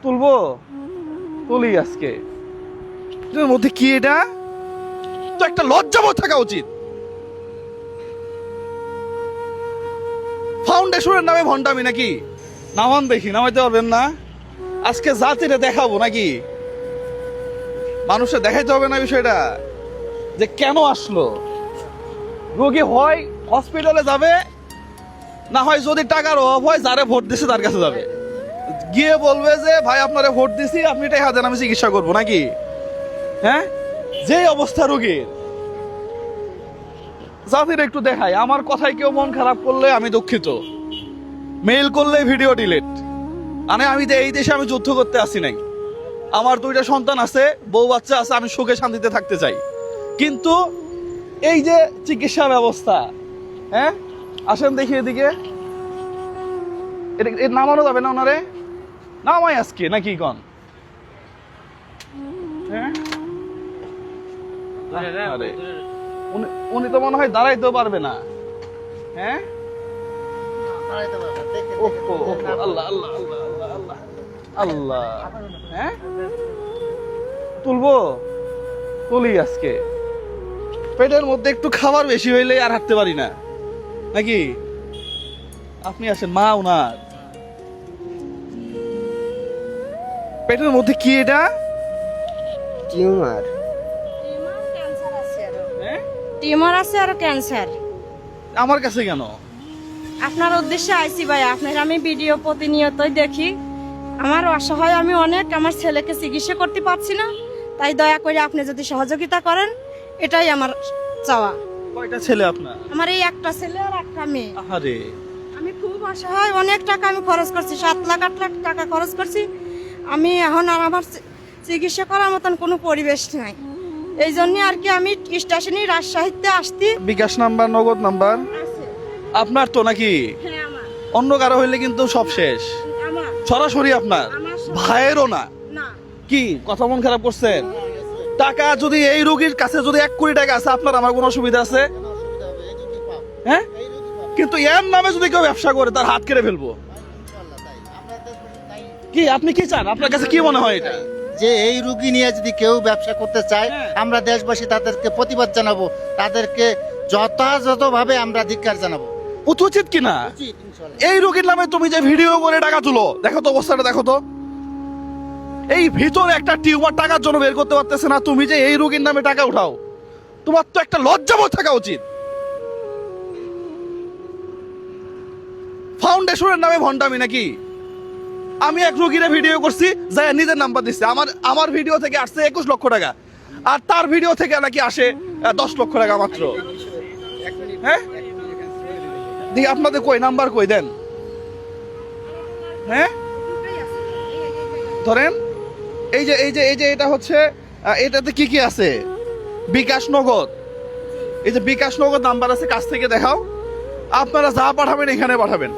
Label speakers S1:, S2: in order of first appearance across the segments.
S1: তুলবো, তুলি আজকে। এর মধ্যে কি এটা? তো একটা লজ্জাবোধ থাকা উচিত। ফাউন্ডেশনের নামে ভণ্ডামি নাকি? নামান দেখি, নামাইতে পারবেন না? আজকে জাতিরে দেখাবো নাকি? মানুষে দেখাইতে হবে না বিষয়টা যে কেন আসলো। রোগী হয় হসপিটালে যাবে, না হয় যদি টাকার অভাব হয় যারে ভোট দিছে তার কাছে যাবে, গিয়ে বলবে যে ভাই আপনারে ভোট দিছি, আপনি টাকা দেন আমি চিকিৎসা করবো নাকি? হ্যাঁ, যে অবস্থা রোগীর। জাতির একটু দেখাই। আমার কথায় কেউ মন খারাপ করলে আমি দুঃখিত, মেইল করলে ভিডিও ডিলিট। মানে আমি এই দেশে আমি যুদ্ধ করতে আসি নাই। আমার 2টা সন্তান আছে, বউ বাচ্চা আছে, আমি সুখে শান্তিতে থাকতে চাই। কিন্তু এই যে চিকিৎসা ব্যবস্থা, হ্যাঁ আসেন দেখি এদিকে। এর নামানো যাবে না ওনারে? নামাই আজকে নাকি কন? হ্যাঁ, আরে উনি তো মনে হয় দাঁড়াইতেও পারবে না। হ্যাঁ, আল্লাহ আল্লাহ আল্লাহ আল্লাহ আল্লাহ আল্লাহ। হ্যাঁ, তুলবো, তুলি আজকে। পেটের মধ্যে একটু খাবার বেশি হইলে আর হাঁটতে পারি না নাকি? আপনি আসেন, মা ওনার পেটের মধ্যে কি এটা?
S2: টিউমার
S1: হ্যাঁ?
S3: টিউমার আছে আর ক্যান্সার।
S1: আমার কাছে কেন?
S3: আপনার উদ্দেশ্যে আইছি ভাই, আপনার আমি ভিডিও প্রতিনিয়তই দেখি। আমার অসহায়, আমি অনেক আমার ছেলেকে চিকিৎসা করতে পারছি না, তাই দয়া করে আপনি যদি সহযোগিতা করেন, এটাই আমার চাওয়া।
S1: কয়টা ছেলে আপনার?
S3: আমার এই একটা ছেলে আর একটা মেয়ে।
S1: আরে
S3: আমি খুব অসহায়, অনেক টাকা আমি খরচ করছি, 7 লাখ 8 লাখ টাকা খরচ করছি। আমি এখন আর আমার চিকিৎসা করার মতন কোনো পরিবেশ নাই। এই জন্য আর কি আমি স্টেশনে রাজশাহীতে আসছি।
S1: বিকাশ নাম্বার, নগদ নাম্বার
S3: আছে।
S1: আপনার তো নাকি?
S3: হ্যাঁ আমার।
S1: অন্য কারো হইলে কিন্তু সব শেষ।
S3: আমার
S1: সরাসরি আপনার
S3: আমার সব-
S1: ভাইয়েরও না?
S3: না।
S1: কি কথা মন খারাপ করছেন? টাকা যদি এই রোগীর কাছে যদি 1 কোটি টাকা আছে, আপনার আমার কোনো অসুবিধা আছে? হ্যাঁ, কিন্তু এর নামে যদি কেউ ব্যবসা করে তার হাত কেটে ফেলবো। কি আপনি কি চান? আপনার কাছে কি মনে হয় এটা?
S2: যে এই রুগী নিয়ে যদি কেউ ব্যবসা করতে চায়,
S1: হ্যাঁ।
S2: আমরা দেশবাসী তাদেরকে প্রতিবাদ জানাবো, তাদেরকে যথাযথভাবে আমরা ধিক্কার জানাবো।
S1: উচিত কিনা? এই রোগীর নামে তুমি যে ভিডিও করে টাকা তুলো, দেখো তো অবস্থাটা, দেখো তো। এই ভিতরে একটা টিউমার টাকার জন্য বের করতে পারতেছে না, তুমি যে এই রোগীর নামে টাকা উঠাও। তোমার তো একটা লজ্জাবোধ থাকা উচিত। ফাউন্ডেশনের নামে ভণ্ডামি নাকি? আমি এক রোগীরে ভিডিও করছি, যাই নিজের নাম্বার দিচ্ছে, আমার ভিডিও থেকে আসছে 21 লক্ষ টাকা, আর তার ভিডিও থেকে নাকি আসে 10 লক্ষ টাকা মাত্র। হ্যাঁ, দেখি আপনাদের কই নাম্বার, কই দেন। হ্যাঁ, ধরেন এই যে এই যে এই যে এটা হচ্ছে, এটাতে কি কি আছে? বিকাশ নগদ, এই যে বিকাশ নগদ নাম্বার আছে, কাছ থেকে দেখাও। আপনারা যা পাঠাবেন এখানে পাঠাবেন।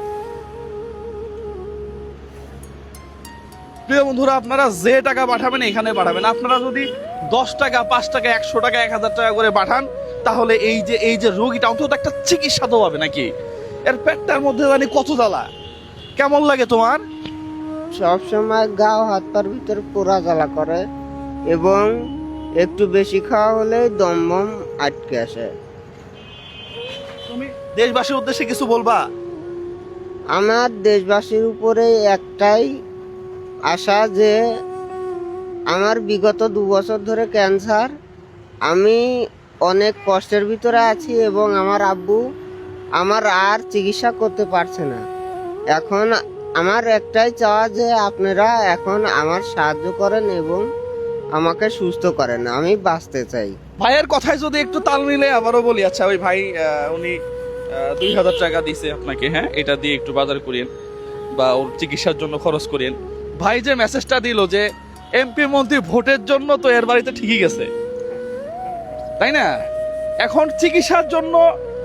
S1: প্রিয় বন্ধুরা, আপনারা যে টাকা পাঠাবেন এখানে পাঠাবেন। আপনারা যদি 10 টাকা, 5 টাকা, 100 টাকা, 1000 টাকা করে পাঠান, তাহলে এই যে রোগীটা অন্তত একটা চিকিৎসা তো পাবে নাকি? এর পেটটার মধ্যে জানি কত জ্বালা। কেমন লাগে তোমার?
S2: সব সময় গাও হাত পার ভিতর পোড়া জ্বালা করে এবং একটু বেশি খাওয়া হলে দমবম আটকে আসে।
S1: তুমি দেশবাসীর উদ্দেশ্যে কিছু বলবা?
S2: আমার দেশবাসীর উপরে একটাই আশা যে আমার বিগত 2 বছর ধরে ক্যান্সার, আমি অনেক কষ্টের ভিতরে আছি এবং আমার আব্বু আমার আর চিকিৎসা করতে পারছে না। এখন আমার একটাই চাওয়া যে আপনারা এখন আমার সাহায্য করেন এবং আমাকে সুস্থ করেন, আমি বাঁচতে চাই।
S1: ভাইয়ের কথায় যদি একটু তাল মিলে আবারও বলি। আচ্ছা, ওই ভাই উনি 2000 টাকা দিছে আপনাকে, হ্যাঁ, এটা দিয়ে একটু বাজার করিয়েন বা ওর চিকিৎসার জন্য খরচ করিয়েন। ভাই যে মেসেজটা দিল যে এমপি মন্ত্রী ভোটের জন্য, তো এর বাড়িতে ঠিকই গেছে, তাই না? এখন চিকিৎসার জন্য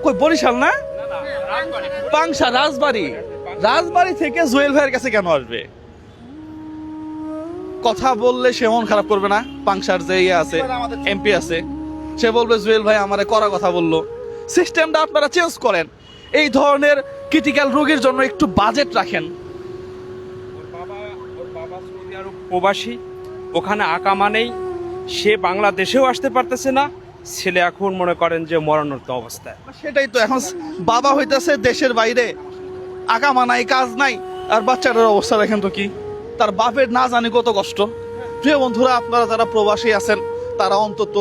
S1: কই বরিশাল না, পাংশা, রাজবাড়ি থেকে জুয়েল ভাইয়ের কাছে কেন আসবে? কথা বললে সে মন খারাপ করবে না? পাংশার যে ইয়ে আছে, এমপি আছে, সে বলবে জুয়েল ভাই আমারে করা কথা বললো। সিস্টেমটা আপনারা চেঞ্জ করেন। এই ধরনের ক্রিটিক্যাল রোগীর জন্য একটু বাজেট রাখেন।
S4: সৌদি আরব প্রবাসী, ওখানে আকামা নেই, সে বাংলাদেশেও আসতে পারতেছে না, ছেলে এখন মনে করেন যে মরণরত অবস্থায়।
S1: সেটাই তো, এখন বাবা হইতাছে দেশের বাইরে, আকামা নাই, কাজ নাই, আর বাচ্চাটার অবস্থা দেখেন তো কি, তার বাপের না জানি কত কষ্ট। প্রিয় বন্ধুরা, আপনারা যারা প্রবাসী আছেন তারা অন্তত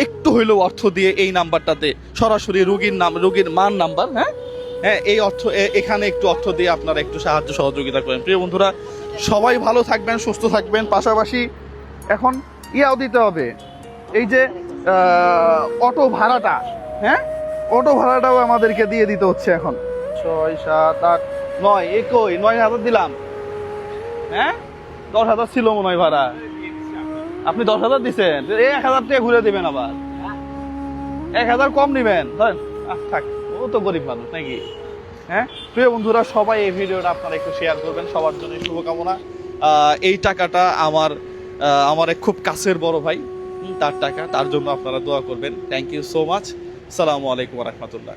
S1: একটু হইলেও অর্থ দিয়ে এই নাম্বারটাতে সরাসরি রুগীর মান নাম্বার, হ্যাঁ হ্যাঁ, এই অর্থ এখানে একটু অর্থ দিয়ে আপনারা একটু সাহায্য সহযোগিতা করেন। প্রিয় বন্ধুরা, সবাই ভালো থাকবেন, সুস্থ থাকবেন। পাশাপাশি এখন ইয়াও দিতে হবে, এই যে অটো ভাড়াটা, হ্যাঁ অটো ভাড়াটাও আমাদেরকে দিয়ে দিতে হচ্ছে এখন। 6, 7, 8, 9, 9,000 দিলাম, হ্যাঁ 10,000 ছিল মনে হয় ভাড়া, আপনি 10,000 দিচ্ছেন, 1,000 টাকা ঘুরে দিবেন, আবার 1,000 কম নিবেন, ধরেন থাক, ও তো গরিব মানুষ নাকি। হ্যাঁ প্রিয় বন্ধুরা, সবাই এই ভিডিওটা আপনারা একটু শেয়ার করবেন, সবার জন্য শুভকামনা। এই টাকাটা আমার এক খুব কাছের বড় ভাই, তার টাকা, তার জন্য আপনারা দোয়া করবেন। Thank you so much. আসসালামু আলাইকুম ওয়া রাহমাতুল্লাহ।